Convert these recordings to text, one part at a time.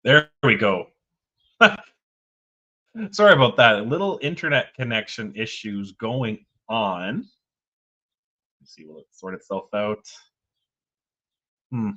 There we go. Sorry about that. Little internet connection issues going on. Let's see, will it sort itself out? Not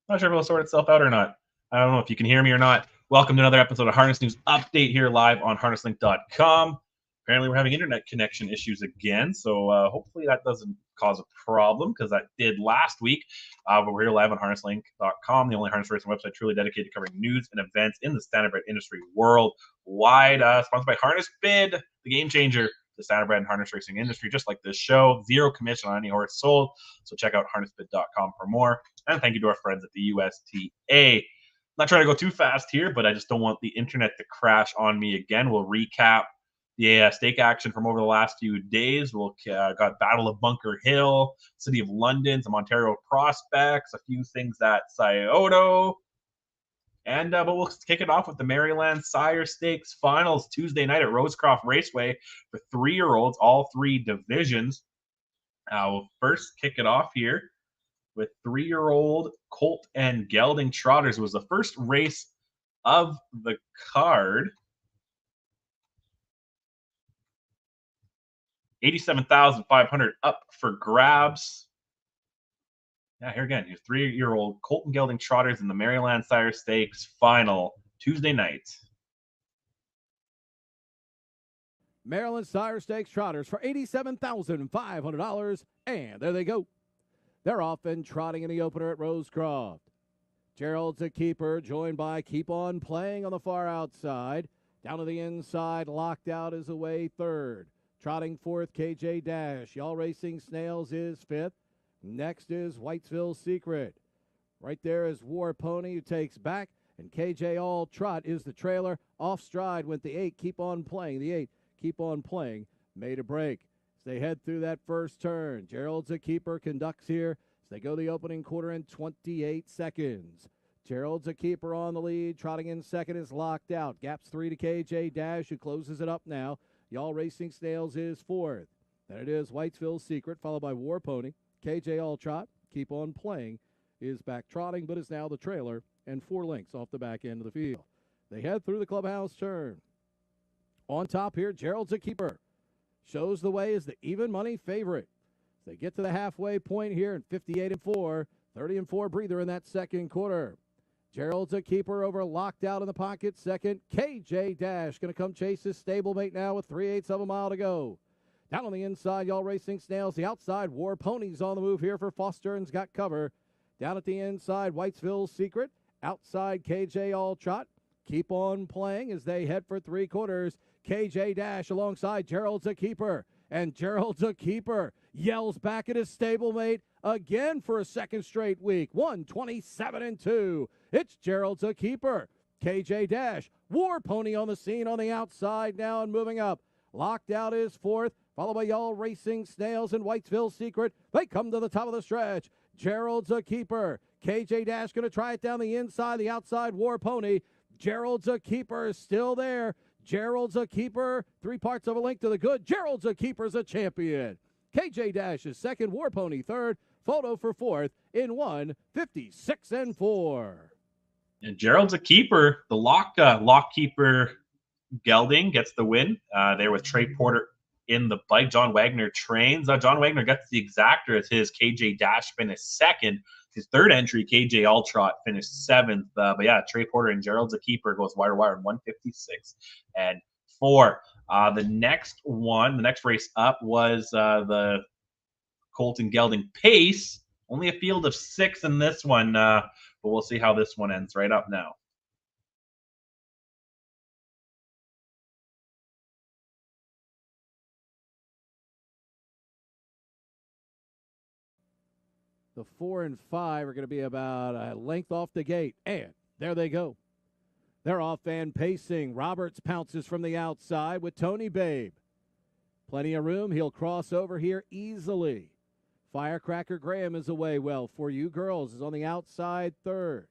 sure if it'll sort itself out or not. I don't know if you can hear me or not. Welcome to another episode of Harness News Update here live on harnesslink.com. Apparently, we're having internet connection issues again, so hopefully that doesn't cause a problem because that did last week. But we're here live on harnesslink.com, the only harness racing website truly dedicated to covering news and events in the standardbred industry worldwide. Sponsored by Harness Bid, the game changer, the standardbred and harness racing industry, just like this show. Zero commission on any horse sold. So check out harnessbid.com for more. And thank you to our friends at the USTA. Not trying to go too fast here, but I just don't want the internet to crash on me again. We'll recap the stake action from over the last few days. We'll got Battle of Bunker Hill, City of London, some Ontario prospects, a few things at Scioto. And but we'll kick it off with the Maryland Sire Stakes Finals Tuesday night at Rosecroft Raceway for 3-year-olds, all 3 divisions. We'll first kick it off here with 3-year-old Colt and Gelding Trotters. It was the first race of the card. 87,500 up for grabs. Yeah, here again, here's 3-year-old Colt and Gelding Trotters in the Maryland Sire Stakes Final Tuesday night. Maryland Sire Stakes Trotters for $87,500, and there they go. They're off and trotting in the opener at Rosecroft. Gerald's a keeper, joined by Keep On Playing on the far outside. Down to the inside, Locked Out is away third. Trotting fourth, KJ Dash. Y'all Racing Snails is fifth. Next is Whitesville Secret. Right there is War Pony, who takes back, and KJ All Trot is the trailer. Off stride went the 8, Keep On Playing. The 8, Keep On Playing, made a break. As they head through that first turn, Gerald's a keeper conducts here as they go the opening quarter in 28 seconds. Gerald's a keeper on the lead. Trotting in second is Locked Out. Gaps 3 to KJ Dash, who closes it up now. Y'all Racing Snails is fourth. Then it is Whitesville Secret, followed by War Pony. KJ All Trot, Keep On Playing, is back trotting, but is now the trailer and 4 lengths off the back end of the field. They head through the clubhouse turn. On top here, Gerald's a keeper. Shows the way as the even money favorite. They get to the halfway point here in 58-4, 30-4 breather in that second quarter. Gerald's a keeper over Locked Out in the pocket. Second, KJ Dash going to come chase his stablemate now with 3/8 of a mile to go. Down on the inside, Y'all Racing Snails. The outside, War Ponies on the move here for Foster and's got cover. Down at the inside, Whitesville Secret. Outside, KJ All Trot. Keep On Playing as they head for 3 quarters. KJ Dash alongside Gerald's a keeper. And Gerald's a keeper yells back at his stablemate again for a second straight week. 127-2. It's Gerald's a keeper. KJ Dash, War Pony on the scene on the outside now and moving up. Locked Out is fourth, followed by Y'all Racing Snails and Whitesville Secret. They come to the top of the stretch. Gerald's a keeper. KJ Dash going to try it down the inside, the outside, War Pony. Gerald's a keeper is still there. Gerald's a keeper, 3 parts of a length to the good. Gerald's a keeper's a champion. KJ Dash is second, War Pony third, Photo for fourth in 1:56-4. And Gerald's a keeper. The lock keeper Gelding gets the win there with Trey Porter in the bike. John Wagner trains. John Wagner gets the exactor as his KJ Dash finished second. His third entry, KJ All Trot, finished seventh. But yeah, Trey Porter and Gerald's a keeper goes wire to wire in 1:56-4. The next race up was the Colton Gelding Pace. Only a field of 6 in this one, but we'll see how this one ends right up now. The 4 and 5 are going to be about a length off the gate. And there they go. They're off and pacing. Roberts pounces from the outside with Tony Babe. Plenty of room. He'll cross over here easily. Firecracker Graham is away well for you. Girls is on the outside third.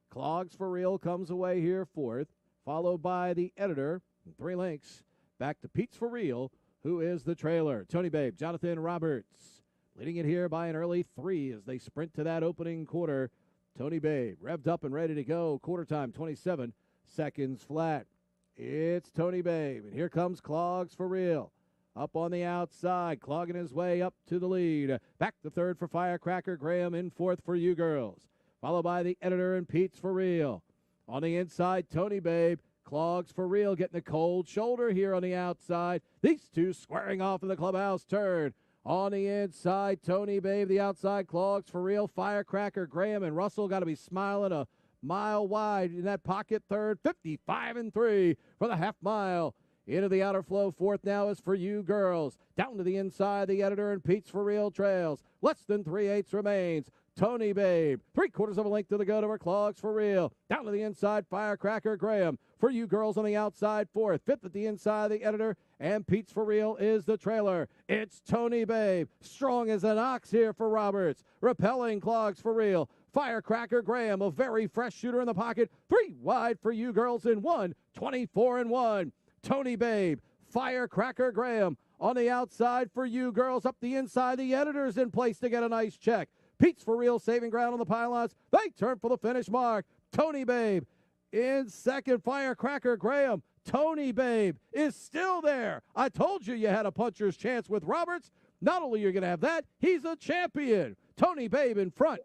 Clogs for Real comes away here fourth, followed by the Editor. 3 lengths back to Pete's for Real, who is the trailer. Tony Babe, Jonathan Roberts leading it here by an early 3 as they sprint to that opening quarter. Tony Babe revved up and ready to go. Quarter time, 27 seconds flat. It's Tony Babe, and here comes Clogs for Real. Up on the outside, clogging his way up to the lead. Back to third for Firecracker Graham, in fourth for you girls. Followed by the Editor and Pete's for Real. On the inside, Tony Babe. Clogs for Real getting the cold shoulder here on the outside. These two squaring off in the clubhouse turn. On the inside, Tony Babe, the outside, Clogs for Real. Firecracker Graham and Russell got to be smiling a mile wide in that pocket third. 55-3 for the half mile. Into the outer flow, fourth now is for you girls. Down to the inside, the Editor and Pete's for Real trails. Less than 3/8 remains. Tony Babe, 3/4 of a length to the go to her. Clogs for Real. Down to the inside, Firecracker Graham. For you girls on the outside, fourth. Fifth at the inside, the Editor, and Pete's for Real is the trailer. It's Tony Babe, strong as an ox here for Roberts. Repelling Clogs for Real. Firecracker Graham, a very fresh shooter in the pocket. 3 wide for you girls in 1. 24-1. Tony Babe, Firecracker Graham on the outside for you girls. Up the inside, the Editor's in place to get a nice check. Pete's for Real saving ground on the pylons. They turn for the finish mark. Tony Babe in second. Firecracker Graham. Tony Babe is still there. I told you you had a puncher's chance with Roberts. Not only are you going to have that, he's a champion. Tony Babe in front.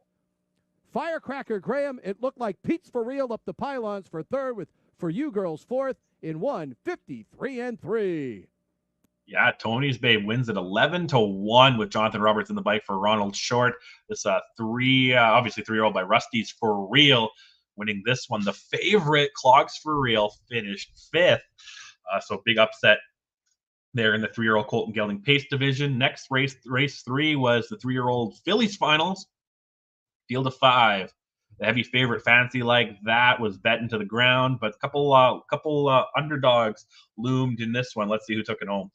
Firecracker Graham, it looked like Pete's for Real up the pylons for third with for you girls fourth in 1, 53-3. Yeah, Tony's Babe wins at 11-1 with Jonathan Roberts in the bike for Ronald Short. This obviously 3-year-old by Rusty's for Real, winning this one. The favorite Clogs for Real finished 5th. So big upset there in the 3-year-old Colton Gelding Pace division. Next race 3 was the 3-year-old Phillies finals. Field of 5. The heavy favorite Fancy Like That was bet into the ground, but a couple underdogs loomed in this one. Let's see who took it home.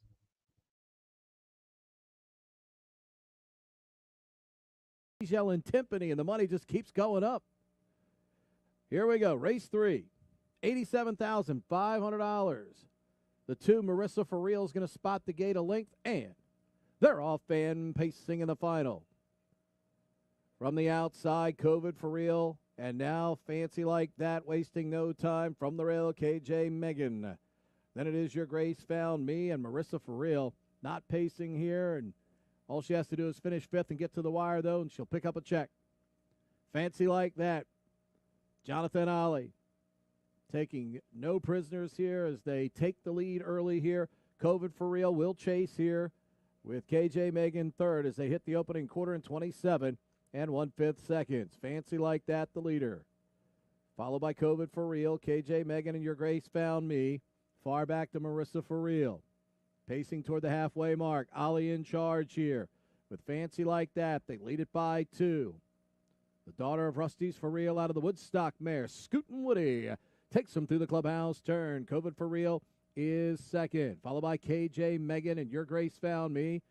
He's yelling timpani, and the money just keeps going up. Here we go. Race 3, $87,500. The 2, Marissa for Real, is going to spot the gate a length, and they're off and pacing in the final. From the outside, COVID for Real, and now Fancy Like That, wasting no time from the rail, KJ Megan. Then it is Your Grace Found Me and Marissa for Real, not pacing here, and all she has to do is finish 5th and get to the wire, though, and she'll pick up a check. Fancy Like That, Jonathan Ollie taking no prisoners here as they take the lead early here. COVID for Real will chase here with KJ Megan third as they hit the opening quarter in 27 1/5 seconds. Fancy Like That, the leader. Followed by COVID for Real, KJ Megan and Your Grace Found Me. Far back to Marissa for Real. Pacing toward the halfway mark. Ollie in charge here with Fancy Like That. They lead it by 2. The daughter of Rusty's for Real out of the Woodstock mare, Scootin' Woody, takes them through the clubhouse turn. COVID for Real is second. Followed by KJ Megan and Your Grace Found Me.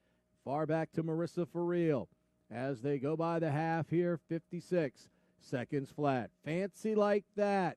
Far back to Marissa for Real. As they go by the half here, 56 seconds flat. Fancy Like That.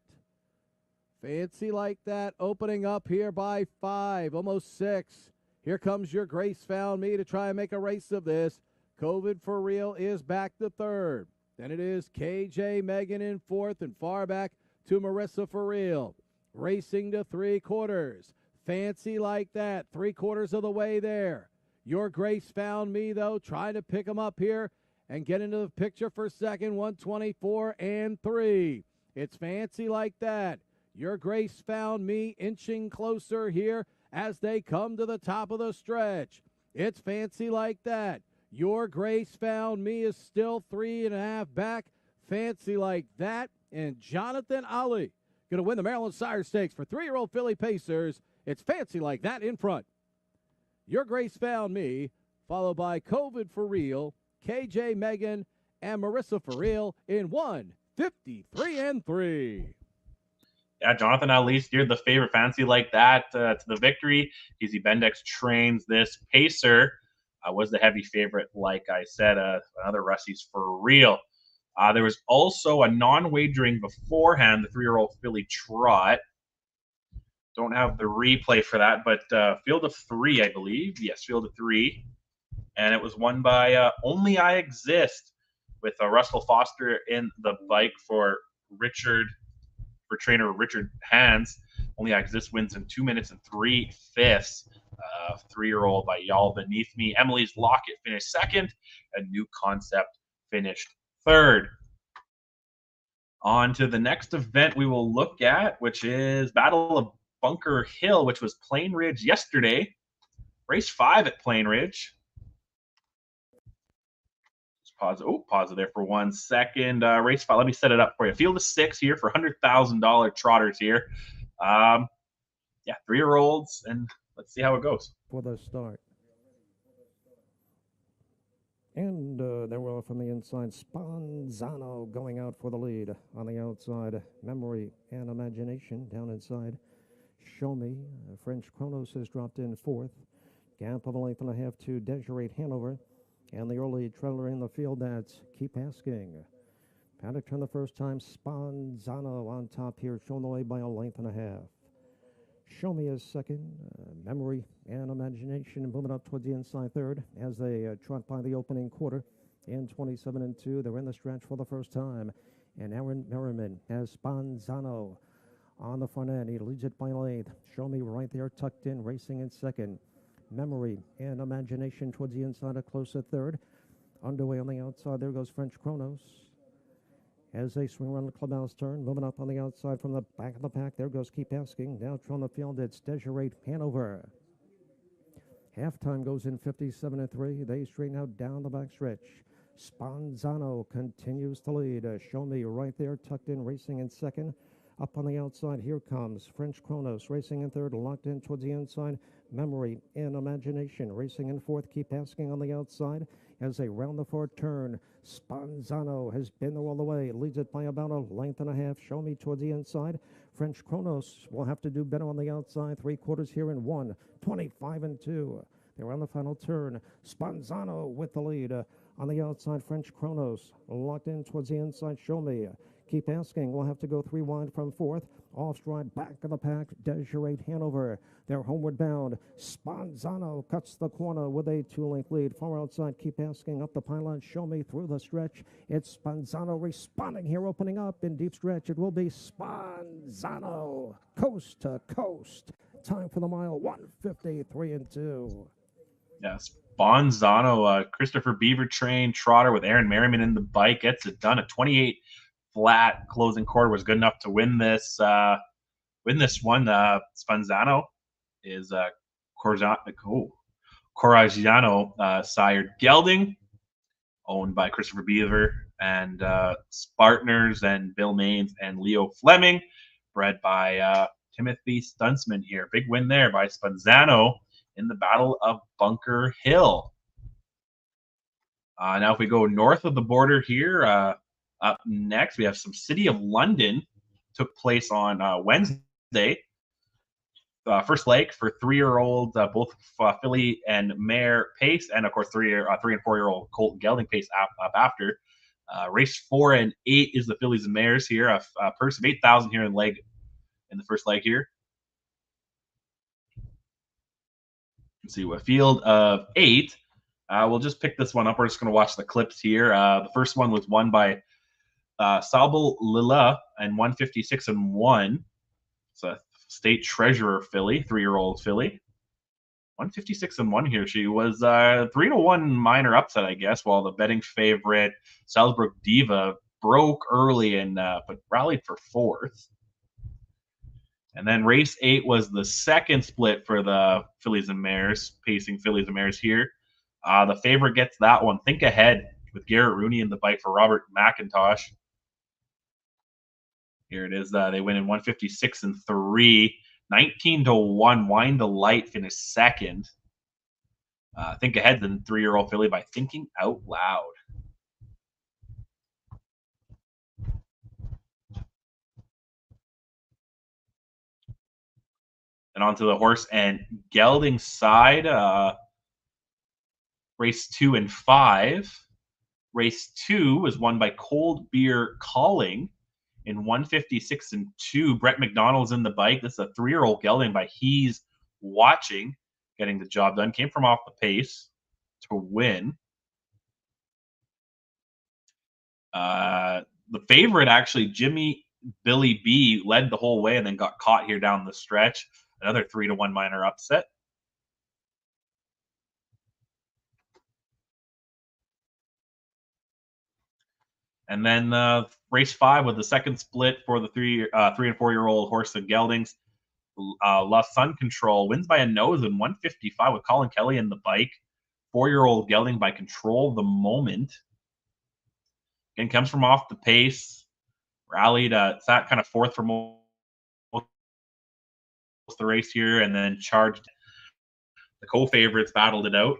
Fancy Like That opening up here by 5, almost 6. Here comes Your Grace Found Me to try and make a race of this. COVID for Real is back to third. Then it is KJ Megan in fourth and far back to Marissa for Real. Racing to 3/4. Fancy Like That, 3/4 of the way there. Your Grace Found Me, though, trying to pick him up here and get into the picture for second, 124-3. It's Fancy Like That. Your Grace Found Me inching closer here as they come to the top of the stretch. It's Fancy Like That. Your Grace Found Me is still 3.5 back. Fancy Like That. And Jonathan Ollie going to win the Maryland Sire Stakes for 3-year-old Philly Pacers. It's Fancy Like That in front. Your Grace Found Me, followed by COVID for Real, KJ Megan, and Marissa for real in 1:53.3. Yeah, Jonathan Ali steered the favorite fancy like that to the victory. Easy Bendix trains this pacer. Was the heavy favorite, like I said. Another Rusty's for real. There was also a non-wagering beforehand, the 3-year-old filly Trot. Don't have the replay for that, but field of 3, I believe. Yes, field of 3. And it was won by Only I Exist, with Russell Foster in the bike for trainer Richard Hans. Only I Exist wins in 2 minutes and 3/5. 3-year-old by Y'all Beneath Me. Emily's Locket finished second, and New Concept finished third. On to the next event we will look at, which is Battle of Bunker Hill, which was Plain Ridge yesterday. Race 5 at Plain Ridge. Pause it there for 1 second. Race 5. Let me set it up for you. Field of 6 here for $100,000 trotters here. 3-year-olds, and let's see how it goes. For the start. And there were from the inside, Sponzano going out for the lead. On the outside, Memory and Imagination down inside. Show Me. French Chronos has dropped in fourth. Gap of a length and a half to Desiree Hanover. And the early trailer in the field, that's Keep Asking. Paddock turned the first time. Sponzano on top here, shown the way by a length and a half. Show Me is second. Memory and Imagination moving up towards the inside third as they trot by the opening quarter. In 27-2, they're in the stretch for the first time. And Aaron Merriman has Sponzano on the front end. He leads it by a length. Show Me right there, tucked in, racing in second. Memory and Imagination towards the inside, a close at third. Underway on the outside, there goes French Chronos. As they swing around the clubhouse turn, moving up on the outside from the back of the pack, there goes Keep Asking. Now from the field, it's Desiree Hanover. Halftime goes in 57-3. They straighten out down the back stretch. Sponzano continues to lead. Show Me right there, tucked in, racing in second. Up on the outside, here comes French Chronos, racing in third, locked in towards the inside. Memory and Imagination, racing in fourth. Keep Asking on the outside as they round the fourth turn. Sponzano has been there all the way, leads it by about a length and a half. Show Me towards the inside. French Chronos will have to do better on the outside. 3/4 here in 1:25-2. They're on the final turn. Sponzano with the lead. On the outside, French Chronos locked in towards the inside. Show Me. Keep Asking will have to go 3 wide from fourth. Off stride, back of the pack, Desiree Hanover. They're homeward bound. Sponzano cuts the corner with a 2-length lead. Far outside, Keep Asking up the pylon. Show Me through the stretch. It's Sponzano responding here, opening up in deep stretch. It will be Sponzano, coast to coast. Time for the mile, 1:53-2. Yes, Sponzano, Christopher Beaver train trotter with Aaron Merriman in the bike, gets it done. A 28 flat closing quarter was good enough to win this one. Sponzano is Coragiano sired gelding, owned by Christopher Beaver and Spartners and Bill Maines and Leo Fleming, bred by Timothy Stuntsman here. Big win there by Sponzano in the Battle of Bunker Hill. Now if we go north of the border here, up next, we have some City of London. Took place on Wednesday. First leg for 3-year-old, both filly and mare pace, and of course 3 and 4-year-old colt gelding pace up after. Race 4 and 8 is the fillies and mares here. A purse of $8,000 here in the first leg here. Let's see, a field of 8. We'll just pick this one up. We're just going to watch the clips here. The first one was won by Sabal Lila and 156-1. It's a state treasurer filly, 3-year-old filly. 156-1 here. She was 3-1 minor upset, I guess, while the betting favorite Salzburg Diva broke early and but rallied for 4th. And then race 8 was the second split for the fillies and mares, pacing fillies and mares here. The favorite gets that one. Think Ahead with Garrett Rooney in the bike for Robert McIntosh. Here it is. They win in 156-3. 19-1. Wine Delight finished second. Think Ahead than 3-year-old filly by Thinking Out Loud. And onto the horse and gelding side, race 2 and 5. Race 2 was won by Cold Beer Calling in 156 and 2. Brett McDonald's in the bike. This is a 3-year-old gelding by He's Watching, getting the job done. Came from off the pace to win. The favorite, actually, Jimmy Billy B, led the whole way and then got caught here down the stretch. Another 3-1 minor upset. And then race 5 with the second split for the 3 and 4-year-old horse and geldings. La Sun Control wins by a nose in 155 with Colin Kelly in the bike. 4-year-old gelding by Control the Moment. Again, comes from off the pace. Rallied, sat kind of fourth for most of the race here, and then charged. The co-favorites battled it out.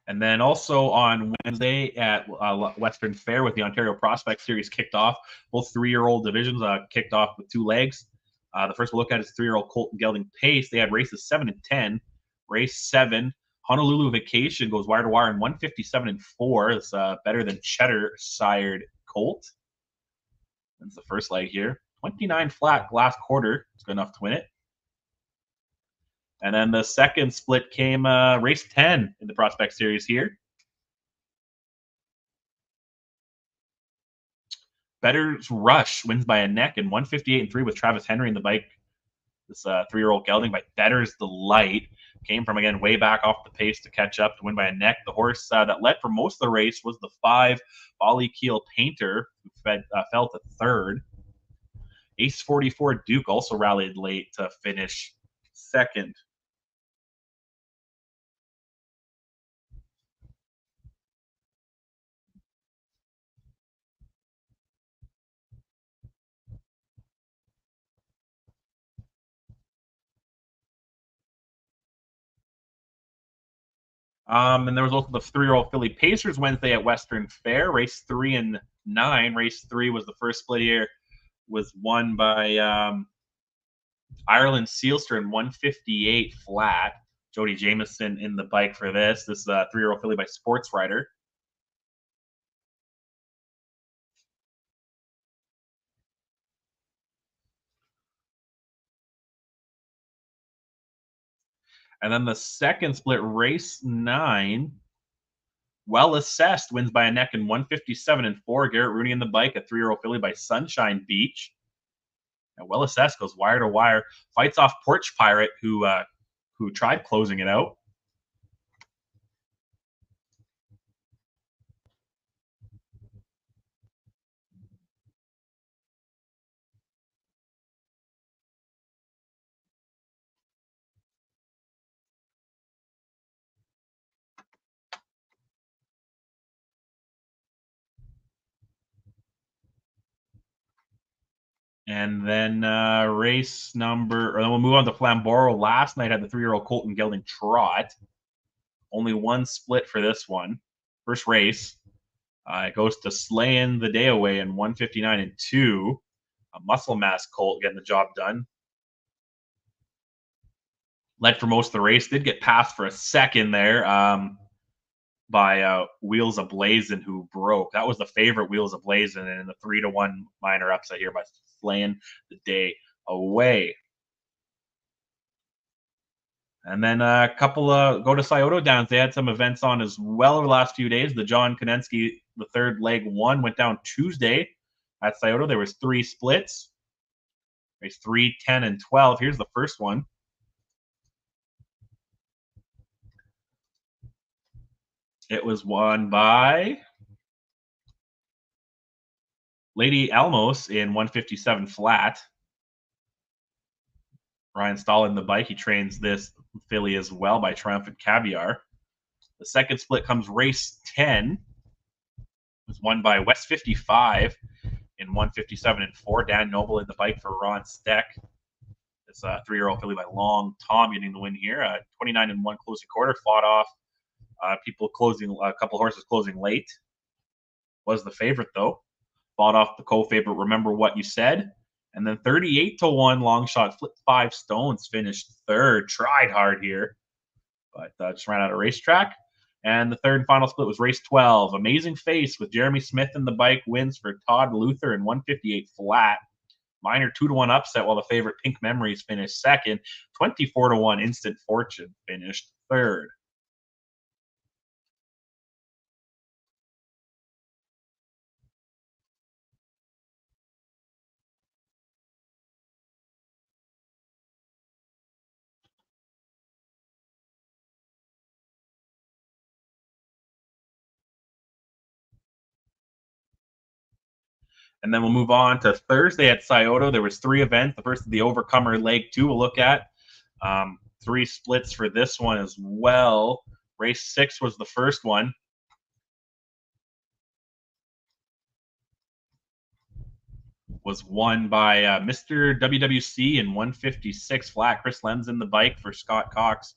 And then also on Wednesday at Western Fair with the Ontario Prospect Series kicked off. Both 3-year-old divisions kicked off with 2 legs. The first we'll look at is 3-year-old Colton Gelding Pace. They had races 7 and 10. Race 7, Honolulu Vacation goes wire to wire in 157 and 4. It's better than Cheddar sired Colt. That's the first leg here. 29 flat last quarter. It's good enough to win it. And then the second split came race 10 in the Prospect Series here. Better's Rush wins by a neck in 158 and 3 with Travis Henry in the bike. This 3-year-old gelding by Better's Delight came from, again, way back off the pace to catch up to win by a neck. The horse that led for most of the race was the 5 Ollie Keel Painter, who fell to third. Ace 44 Duke also rallied late to finish second. And there was also the 3-year-old Philly Pacers Wednesday at Western Fair. Race 3 and 9. Race 3 was the first split here. Was won by Ireland Sealster in 158 flat. Jody Jameson in the bike for this. This is a 3-year-old filly by Sports Rider. And then the second split, race 9, Well Assessed wins by a neck in 157 and 4. Garrett Rooney in the bike, a 3-year-old filly by Sunshine Beach. And Well Assessed goes wire to wire, fights off Porch Pirate, who tried closing it out. And then race number, or then we'll move on to Flamboro. Last night had the 3-year-old Colton Gelding Trot. Only one split for this one. First race. It goes to Slaying the Day Away in 159 and 2. A muscle mass colt getting the job done. Led for most of the race. Did get passed for a second there by Wheels Ablazing, who broke. That was the favorite, Wheels Ablazing, and the 3-1 minor upset here by Slaying the Day Away. And then a couple of go to Scioto Downs. They had some events on as well over the last few days. The John Konensky, the third leg 1, went down Tuesday at Scioto. There was 3 splits. Race 3, 10, and 12. Here's the first one. It was won by Lady Almos in 157 flat. Ryan Stahl in the bike. He trains this filly as well by Triumphant Caviar. The second split comes race 10. It was won by West 55. in 157 and 4. Dan Noble in the bike for Ron Steck. It's a 3-year-old filly by Long Tom getting the win here. 29 and 1 closing quarter. Fought off people closing, a couple horses closing late. Was the favorite though. Fought off the co-favorite Remember What You Said. And then 38 to 1 long shot Flip 5 Stones finished third. Tried hard here, but just ran out of racetrack. And the third and final split was race 12. Amazing Face with Jeremy Smith in the bike wins for Todd Luther in 158 flat. Minor 2-1 upset while the favorite Pink Memories finished second. 24-1 Instant Fortune finished third. And then we'll move on to Thursday at Scioto. There was 3 events. The first is the Overcomer Leg 2 we'll look at. 3 splits for this one as well. Race 6 was the first one. Was won by Mr. WWC in 156 flat. Chris Lem's in the bike for Scott Cox.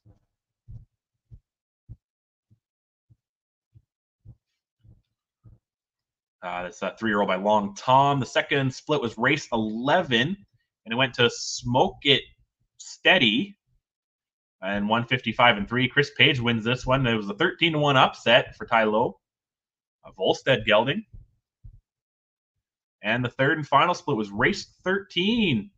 That's a 3-year-old by Long Tom. The second split was race 11, and it went to Smoke It Steady and 155 and 3. Chris Page wins this one. It was a 13-1 upset for Ty Lowe. Volstead gelding. And the third and final split was race 13.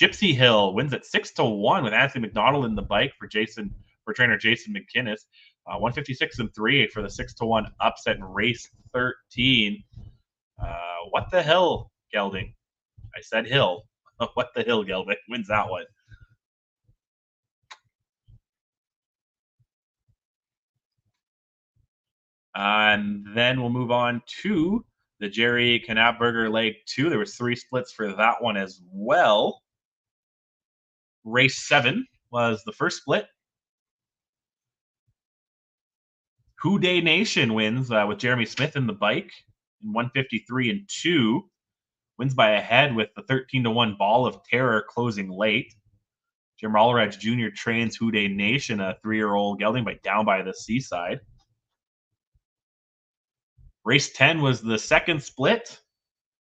Gypsy Hill wins at 6-1 with Anthony McDonald in the bike for trainer Jason McKinnis. 156 and 3 for the 6-1 upset in race 13. What the hell, gelding? I said Hill. What the hell, gelding wins that one. And then we'll move on to the Jerry Knapberger Leg 2. There was 3 splits for that one as well. Race 7 was the first split. Who Day Nation wins with Jeremy Smith in the bike in 153 and 2. Wins by a head with the 13-1 Ball of Terror closing late. Jim Rollerage Jr. trains Who Day Nation, a 3-year-old gelding, down by the seaside. Race 10 was the second split.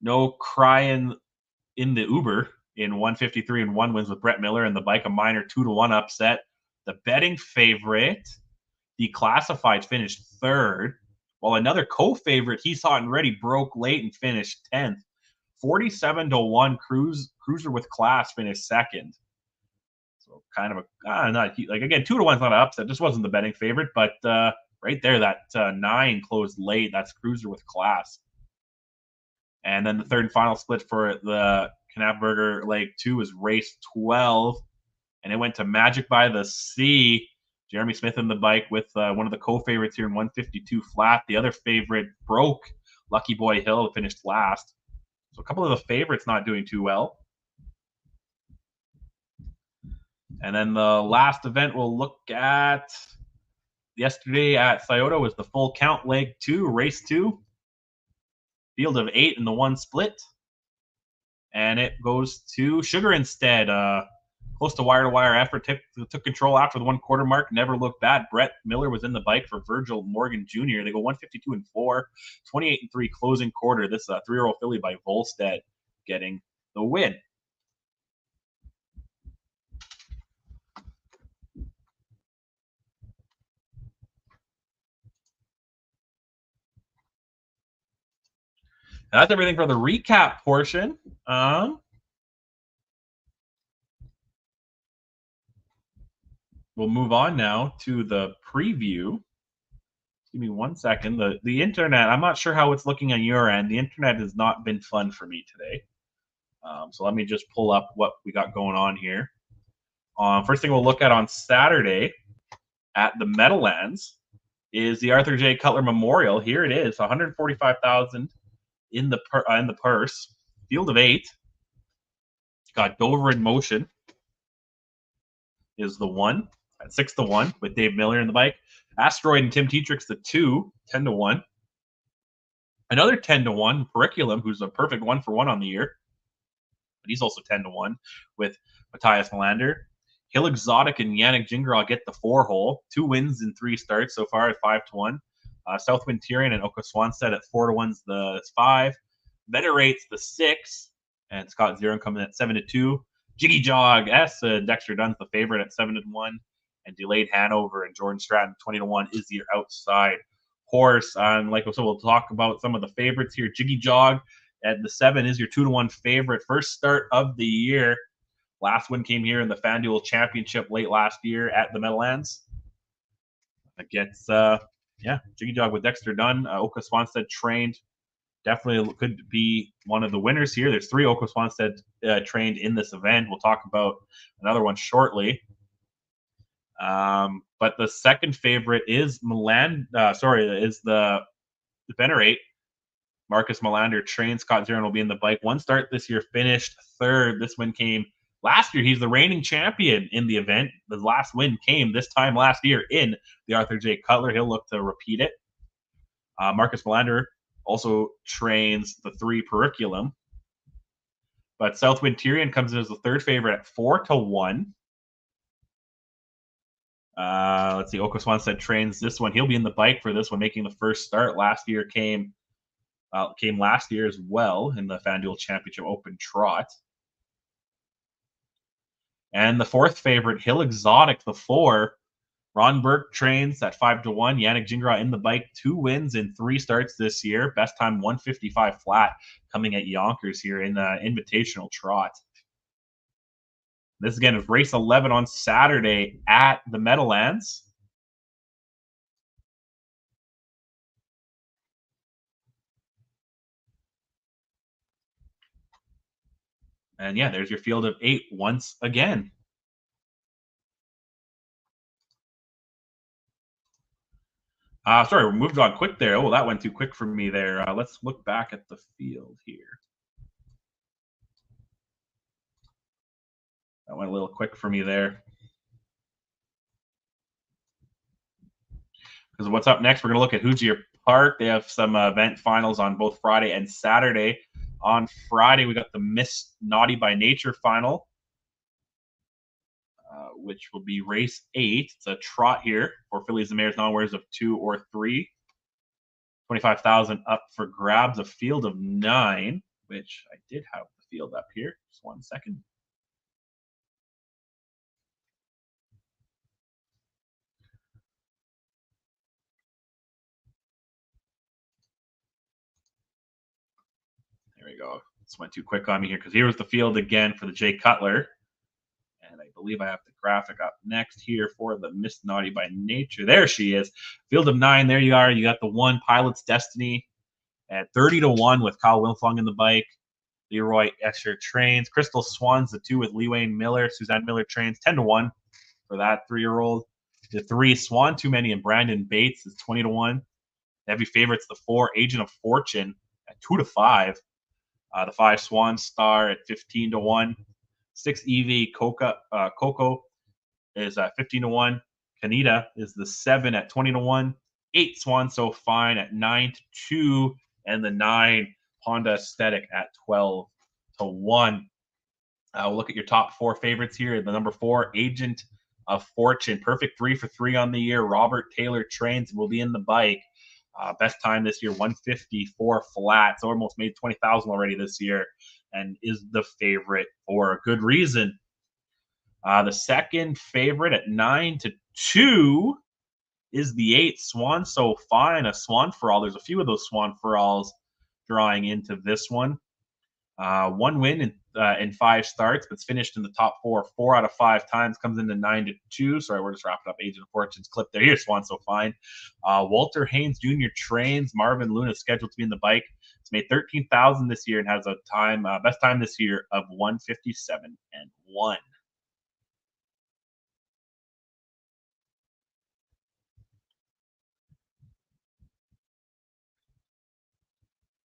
No crying in the Uber in 153 and 1 wins with Brett Miller in the bike, a minor 2-1 upset. The betting favorite, Declassified, finished third, while another co-favorite, He's Hot and Ready, broke late and finished 10th. 47-1 Cruiser with Class finished second. So kind of again, 2-1 is not an upset. This wasn't the betting favorite, but right there, that 9 closed late. That's Cruiser with Class. And then the third and final split for the Knapberger Leg 2 was race 12, and it went to Magic by the Sea. Jeremy Smith in the bike with one of the co-favorites here in 152 flat. The other favorite broke. Lucky Boy Hill finished last. So a couple of the favorites not doing too well. And then the last event we'll look at yesterday at Scioto was the Full Count Leg 2, race 2. Field of 8 in the 1 split. And it goes to Sugar Instead. Close to wire effort, took control after the 1/4 mark, never looked bad. Brett Miller was in the bike for Virgil Morgan Jr. They go 152 and 4, 28 and 3 closing quarter. This 3-year-old filly by Volstead getting the win. That's everything for the recap portion. We'll move on now to the preview. Give me 1 second. The internet, I'm not sure how it's looking on your end. The internet has not been fun for me today. So let me just pull up what we got going on here. First thing we'll look at on Saturday at the Meadowlands is the Arthur J. Cutler Memorial. Here it is, $145,000 in the purse. Field of 8. Got Dover in Motion is the 1 at 6-1 with Dave Miller in the bike. Asteroid and Tim Tetrick's the 2, 10-1. Another 10-1, Periculum, who's a perfect 1-for-1 on the year. But he's also 10-1 with Matthias Melander. Hill Exotic and Yannick Gingras get the 4-hole. 2 wins in 3 starts so far at 5-1. Southwind Tyrion and Oka Swanstead at 4-1's the 5. Venerates the 6. And Scott Zeron coming at 7-2. Jiggy Jog S, Dexter Dunn's the favorite at 7-1. And Delayed Hanover and Jordan Stratton 20-1 is your outside horse. Like I said, we'll talk about some of the favorites here. Jiggy Jog at the 7 is your 2-1 favorite. First start of the year. Last win came here in the FanDuel Championship late last year at the Meadowlands. Against, Jiggy Jog with Dexter Dunn. Oka Swanstead trained. Definitely could be one of the winners here. There's 3 Oka Swanstead trained in this event. We'll talk about another one shortly. But the second favorite is the Venerate. Marcus Melander trained. Scott Zeron will be in the bike. 1 start this year, finished 3rd. This win came last year. He's the reigning champion in the event. The last win came this time last year in the Arthur J. Cutler. He'll look to repeat it. Marcus Melander also trains the 3 Periculum. But Southwind Tyrion comes in as the 3rd favorite at 4-1. Let's see. Oka Swanstead trains this one. He'll be in the bike for this one, making the first start. Last year came last year as well in the FanDuel Championship Open Trot. And the 4th favorite, Hill Exotic, the 4. Ron Burke trains at 5-1. Yannick Gingras in the bike. 2 wins in 3 starts this year. Best time 155 flat coming at Yonkers here in the Invitational Trot. This again is race 11 on Saturday at the Meadowlands. And yeah, there's your field of 8 once again. Sorry, we moved on quick there. Oh, that went too quick for me there. Let's look back at the field here. That went a little quick for me there. Because what's up next, we're going to look at Hoosier Park. They have some event finals on both Friday and Saturday. On Friday, we got the Miss Naughty by Nature final, which will be race 8. It's a trot here for fillies and mares non-winners of 2 or 3. 25,000 up for grabs. A field of 9, which I did have the field up here. Just 1 second. There we go. This went too quick on me here because here was the field again for the Jay Cutler. And I believe I have the graphic up next here for the Miss Naughty by Nature. There she is. Field of 9. There you are. You got the 1 Pilot's Destiny at 30-1 with Kyle Wilfong in the bike. Leroy Escher trains. Crystal Swan's the 2 with Lee Wayne Miller. Suzanne Miller trains 10-1 for that 3-year-old. The 3 Swan Too Many and Brandon Bates is 20-1. Heavy favorites the 4 Agent of Fortune at 2-5. The 5 Swan Star at 15-1. 6 EV Coco is 15-1. Kanita is the 7 at 20-1. 8 Swan So Fine at 9-2. And the 9 Honda Aesthetic at 12-1. We'll look at your top 4 favorites here. The number 4 Agent of Fortune. Perfect 3 for 3 on the year. Robert Taylor trains and will be in the bike. Best time this year, 154 flat. So almost made 20,000 already this year and is the favorite for a good reason. The second favorite at 9-2 is the 8 Swan So Fine, a Swan for All. There's a few of those Swan for Alls drawing into this one. 1 win in 5 starts, but it's finished in the top 4 out of 5 times. Comes into 9-2. Sorry, we're just wrapping up Agent of Fortune's clip there. Here's Swan So Fine. Walter Haynes Jr. trains. Marvin Luna is scheduled to be in the bike. It's made 13,000 this year and has a time best time this year of 157-1.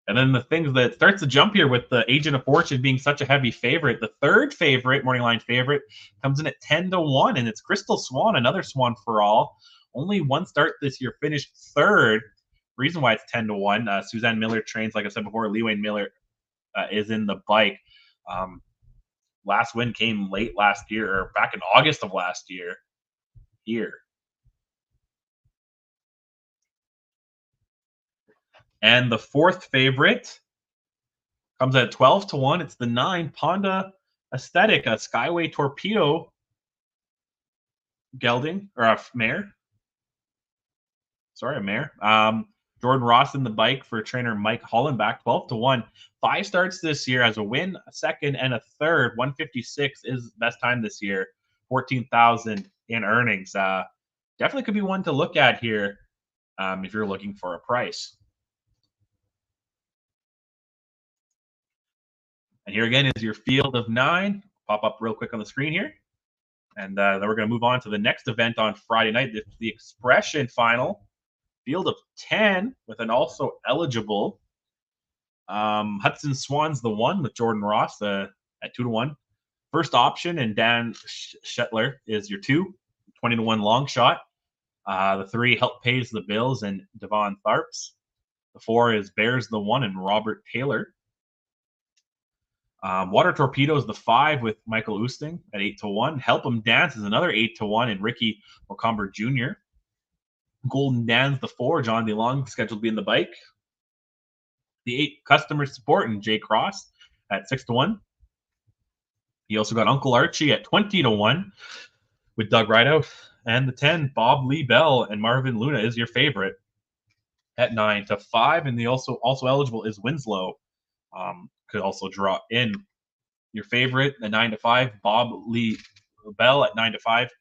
And then the things that starts to jump here with the Agent of Fortune being such a heavy favorite. The third favorite, morning line favorite, comes in at 10-1, and it's Crystal Swan, another Swan for All. Only 1 start this year, finished 3rd. reason why it's 10 to 1. Suzanne Miller trains, like I said before. Lee Wayne Miller is in the bike. Last win came late last year, or back in August of last year. Here. And the fourth favorite comes at 12 to 1. It's the 9 Ponda Aesthetic, a Skyway Torpedo gelding, or a mare. Sorry, a mare. Jordan Ross in the bike for trainer Mike Hollenbach, 12 to 1. 5 starts this year, has a win, a second, and a third. 156 is best time this year. 14,000 in earnings. Definitely could be one to look at here if you're looking for a price. And here again is your field of 9. Pop up real quick on the screen here. And then we're going to move on to the next event on Friday night, the Expression Final. Field of 10 with an also eligible. Hudson Swan's the 1 with Jordan Ross at 2 to 1. First option, and Dan Shetler is your 2, 20 to 1 long shot. The 3, Help Pays the Bills and Devon Tharps. The 4 is Bears the 1 and Robert Taylor. Water Torpedo is the 5 with Michael Oosting at 8 to 1. Help 'em Dance is another 8 to 1 and Ricky Mocomber Jr. Golden Dan's the 4, John DeLong scheduled to be in the bike. The 8, Customer Support and Jay Cross at 6 to 1. You also got Uncle Archie at 20 to 1 with Doug Rideout. And the 10, Bob Lee Bell and Marvin Luna is your favorite at 9 to 5. And the also eligible is Winslow. Could also draw in your favorite at 9 to 5, Bob Lee Bell at 9 to 5.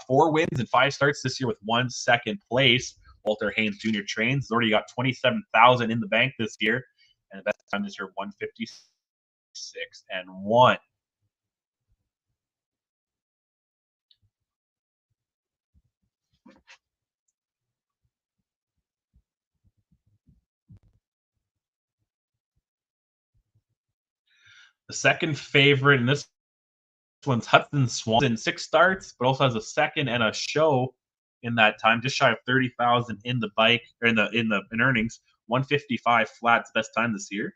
4 wins and 5 starts this year with 1 second place. Walter Haynes Jr. trains. He's already got 27,000 in the bank this year. And the best time this year, 156 and 1. The second favorite, and this one's Hudson Swan, in 6 starts, but also has a second and a show in that time, just shy of 30,000 in the bike, or in earnings. 155 flats, best time this year.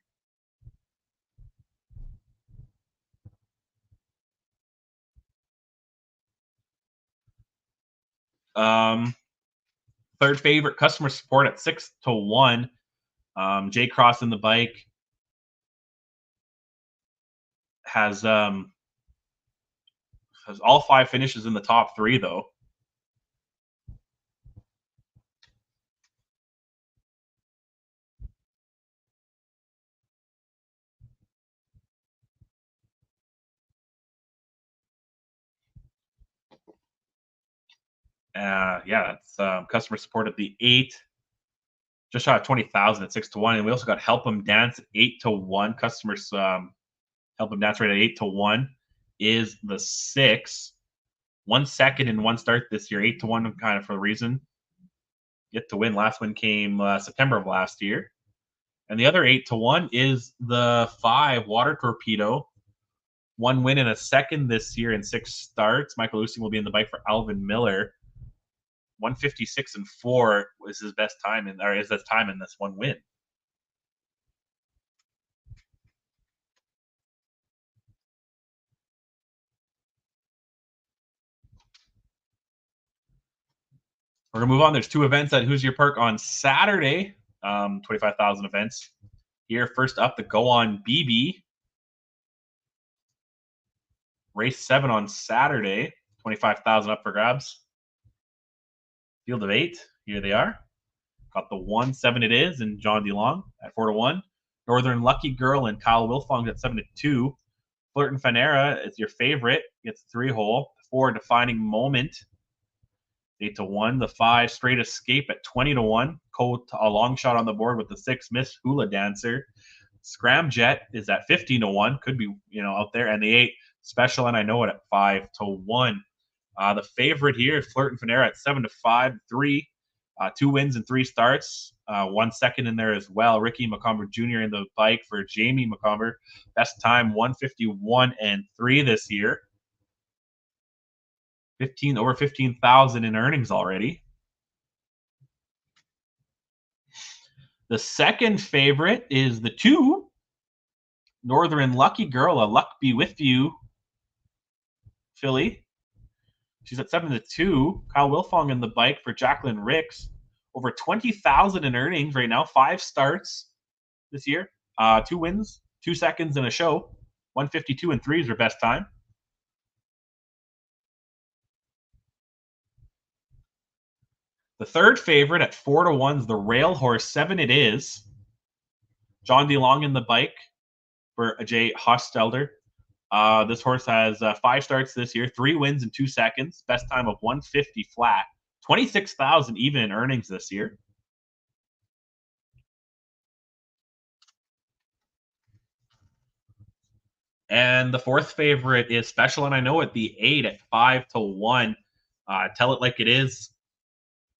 Third favorite, Customer Support at 6 to 1. Jay Cross in the bike has all 5 finishes in the top 3 though. Yeah, that's Customer Support at the 8. Just shy of 20,000 at 6 to 1. And we also got Help 'em Dance at 8 to 1. Customers Help 'em Dance rate at 8 to 1 is the 6. 1 second and 1 start this year, 8 to 1 kind of for a reason. Yet to win. Last one came September of last year. And the other 8 to 1 is the 5 Water Torpedo. 1 win and a second this year in 6 starts. Michael Oosting will be in the bike for Alvin Miller. 156 and 4 was his best time is his time in this 1 win. We're gonna move on. There's 2 events at Hoosier Park on Saturday. 25,000 events here. First up, the Go On BB race 7 on Saturday. 25,000 up for grabs. Field of 8. Here they are. Got the 1, 7 it is, and John DeLong at 4 to 1. Northern Lucky Girl and Kyle Wilfong at 7 to 2. Flirt and Fanera is your favorite. Gets 3 hole. 4 Defining Moment. 8 to 1. The 5 Straight Escape at 20 to 1. A long shot on the board with the 6 Miss Hula Dancer. Scramjet is at 15 to 1. Could be out there. And the 8 Special and I Know It at 5 to 1. The favorite here is Flirt and Fanera at 7 to 5. 3 2 wins and 3 starts. 1 second in there as well. Ricky Mocomber Jr. in the bike for Jamie Mocomber. Best time 151 and 3 this year. Over 15,000 in earnings already. The second favorite is the 2, Northern Lucky Girl, a Luck Be With You filly. She's at 7-2. Kyle Wilfong in the bike for Jacqueline Ricks. Over 20,000 in earnings right now. 5 starts this year. 2 wins, 2 seconds in a show. 152 and 3 is her best time. The third favorite at 4-1 is the Rail Horse. 7 it is. John DeLong in the bike for Jay Hostelder. This horse has 5 starts this year, 3 wins in 2 seconds, best time of 150 flat, 26,000 even in earnings this year. And the fourth favorite is Special, and I know it, the 8 at 5-1. Tell It Like It Is.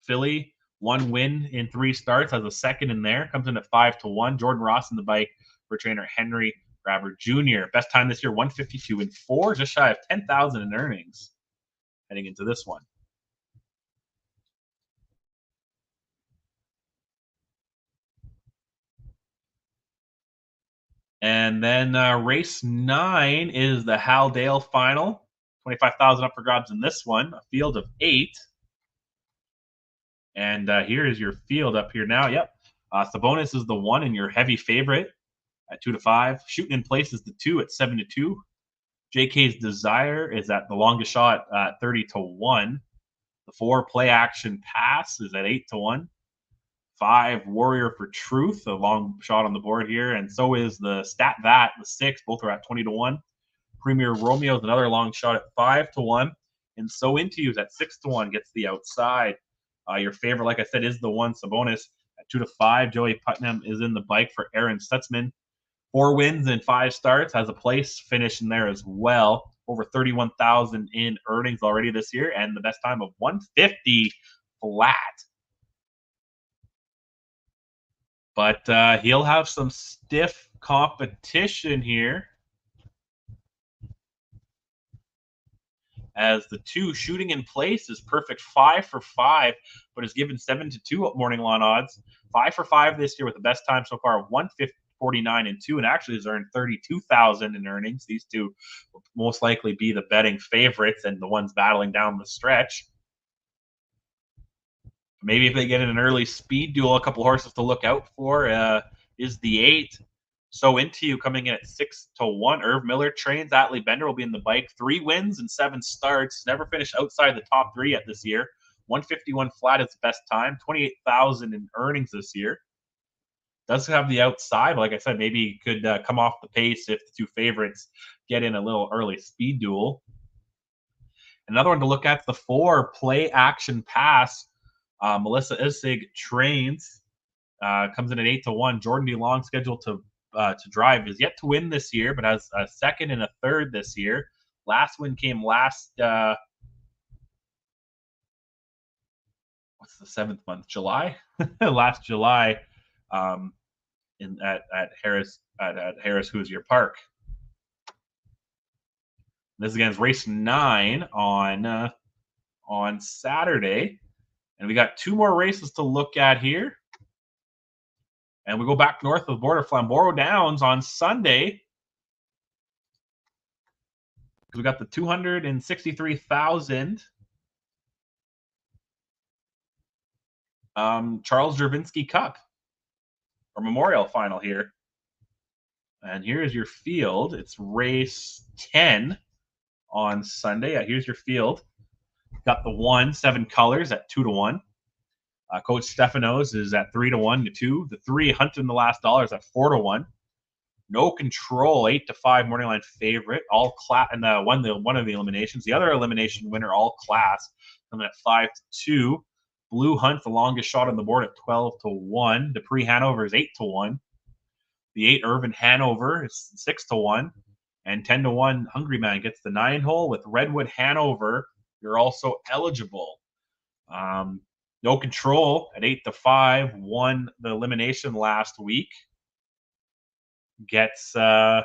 Philly, 1 win in 3 starts, has a second in there, comes in at 5-1. Jordan Ross in the bike for trainer Henry Grabber Jr. Best time this year, 152 and 4, just shy of 10,000 in earnings heading into this one. And then race 9 is the Haldale Final. 25,000 up for grabs in this one. A field of 8. And here is your field up here now. Yep. Sabonis is the 1 and your heavy favorite at 2-5. Shooting in Place is the 2 at 7-2. JK's Desire is at the longest shot at 30-1. The 4 Play Action Pass is at 8-1. 5 Warrior for Truth, a long shot on the board here, and so is the Stat That, the 6, both are at 20-1. Premier Romeo is another long shot at 5-1, and So Into You is at 6-1, gets the outside. Your favorite, like I said, is the 1 Sabonis at 2-5. Joey Putnam is in the bike for Aaron Stutzman. 4 wins and 5 starts, has a place finish in there as well. Over 31,000 in earnings already this year, and the best time of 150 flat. But he'll have some stiff competition here, as the 2 Shooting in Place is perfect 5 for 5, but is given 7-2 at morning line odds. 5 for 5 this year with the best time so far of 149 and 2, and actually has earned 32,000 in earnings. These 2 will most likely be the betting favorites and the ones battling down the stretch. Maybe if they get in an early speed duel, a couple horses to look out for is the 8. So Into You coming in at 6-1. Irv Miller trains. Atlee Bender will be in the bike. 3 wins and 7 starts. Never finished outside the top 3 yet this year. 151 flat is the best time. 28,000 in earnings this year. Does have the outside. Like I said, maybe could come off the pace if the 2 favorites get in a little early speed duel. Another one to look at, the 4 Play Action Pass. Melissa Isig trains, comes in at 8-1. Jordan DeLong scheduled to drive, is yet to win this year, but has a 2nd and a 3rd this year. Last win came last what's the 7th month? July, last July, at Harris Hoosier Park. This again is race 9 on Saturday. And we got 2 more races to look at here. And we go back north of the border, Flamborough Downs on Sunday. We got the 263,000 Charles Juravinski Cup or Memorial Final here. And here's your field. It's race 10 on Sunday. Here's your field. Got the 1, 7 colors at 2-1. Coach Stefanos is at 3-1 to 2. The 3 Hunting the Last Dollar is at 4-1. No Control 8-5 morning line favorite. All class and one of the eliminations. The other elimination winner, All Class, coming at 5-2. Blue Hunt, the longest shot on the board at 12-1. Dupree Hanover is 8-1. The 8 Irvin Hanover is 6-1. And 10-1 Hungry Man gets the 9 hole with Redwood Hanover. You're also eligible. No Control at 8-5 won the elimination last week. Gets Louis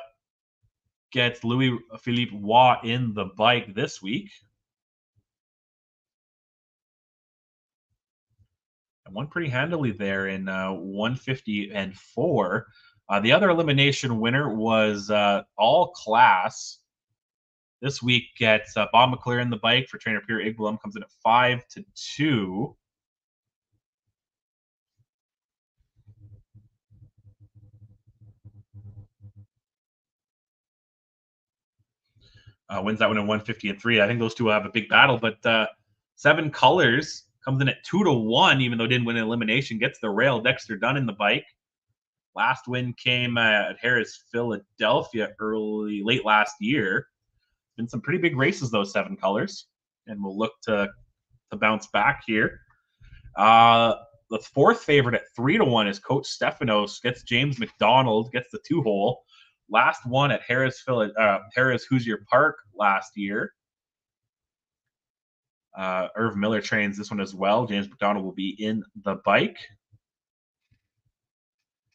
Philippe Watt in the bike this week. And won pretty handily there in 150 and 4. The other elimination winner was All Class. This week gets Bob McClure in the bike for trainer Pierre Igblom, comes in at 5-2. Wins that one in 150 and 3. I think those two will have a big battle, but Seven Colors comes in at 2-1, even though it didn't win an elimination, gets the rail. Dexter Dunn in the bike. Last win came at Harris, Philadelphia late last year. Been some pretty big races, those Seven Colors, and we'll look to bounce back here. The fourth favorite at 3-1 is Coach Stefanos, gets James McDonald, gets the 2-hole. Last one at Harris Hoosier Park last year. Irv Miller trains this one as well. James McDonald will be in the bike.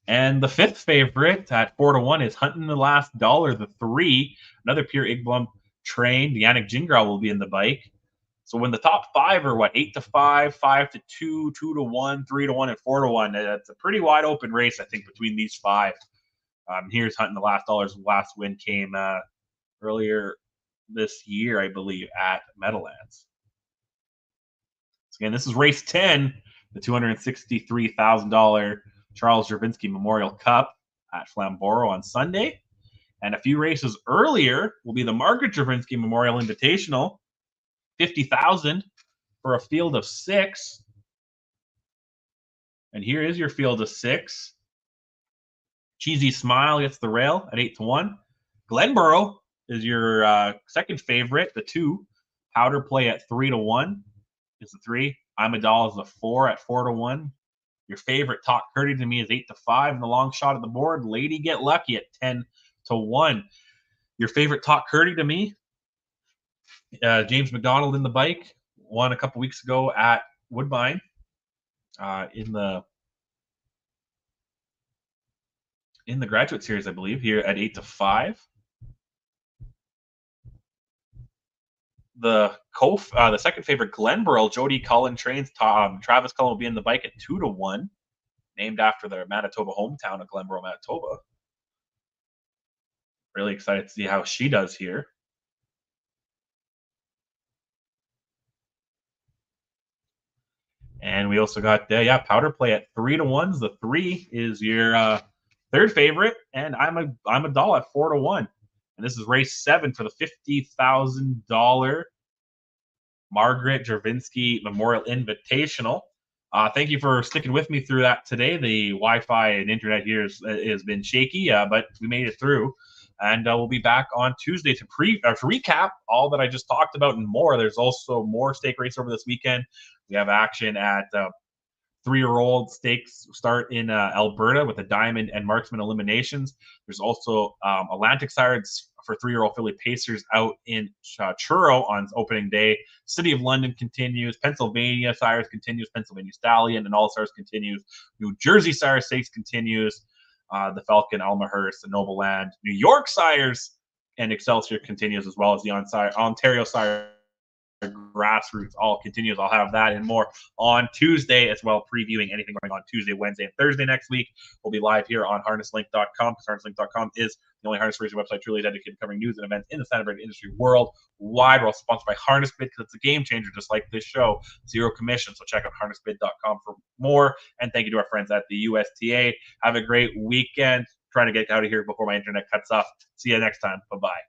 And the fifth favorite at 4-1 is Hunting the Last Dollar, the 3. Another Pierre Igblom trained. Yannick Gingras will be in the bike. So when the top 5 are 8-5, 5-2, 2-1, 3-1, and 4-1, it's a pretty wide open race, I think, between these 5. Here's Hunting the Last Dollar's last win came earlier this year, I believe, at Meadowlands. So again, this is race 10, the $263,000 Charles Juravinski Memorial Cup at Flamborough on Sunday. And a few races earlier will be the Margaret Juravinski Memorial Invitational, $50,000 for a field of 6. And here is your field of 6. Cheesy Smile gets the rail at 8-1. Glenborough is your second favorite, the 2. Powder Play at 3-1 is the 3. I'm a Doll is the 4 at 4-1. Your favorite Talk Courtesy to Me is 8-5. And the long shot of the board, Lady Get Lucky at 10-1. Your favorite Talk Courtesy to Me, James McDonald in the bike, won a couple weeks ago at Woodbine in the Graduate Series, I believe, here at 8-5. The second favorite, Glenborough, Jody Cullen trains. Travis Cullen will be in the bike at 2-1, named after their Manitoba hometown of Glenborough, Manitoba. Really excited to see how she does here. And we also got Powder Play at 3-1. The 3 is your third favorite, and I'm a Doll at 4-1. And this is race 7 for the $50,000 Margaret Juravinski Memorial Invitational. Thank you for sticking with me through that today. The Wi-Fi and internet here has been shaky, but we made it through. And we'll be back on Tuesday to recap all that I just talked about and more. There's also more stake race over this weekend. We have action at 3-year-old stakes start in Alberta with the Diamond and Marksman eliminations. There's also Atlantic Sires for 3-year-old filly Pacers out in Truro on opening day. City of London continues. Pennsylvania Sires continues. Pennsylvania Stallion and All Stars continues. New Jersey Sires Stakes continues. The Falcon, Almahurst, the Noble Land, New York Sires, and Excelsior continues, as well as the Ontario Sires Grassroots all continues. I'll have that and more on Tuesday, as well previewing anything going on Tuesday, Wednesday, and Thursday next week. We'll be live here on harnesslink.com, because harnesslink.com is the only harness racing website truly dedicated to covering news and events in the Santa Barbara industry worldwide. We're also sponsored by HarnessBid, because it's a game changer, just like this show. 0 commission. So check out harnessbid.com for more. And thank you to our friends at the USTA. Have a great weekend. Trying to get out of here before my internet cuts off. See you next time. Bye-bye.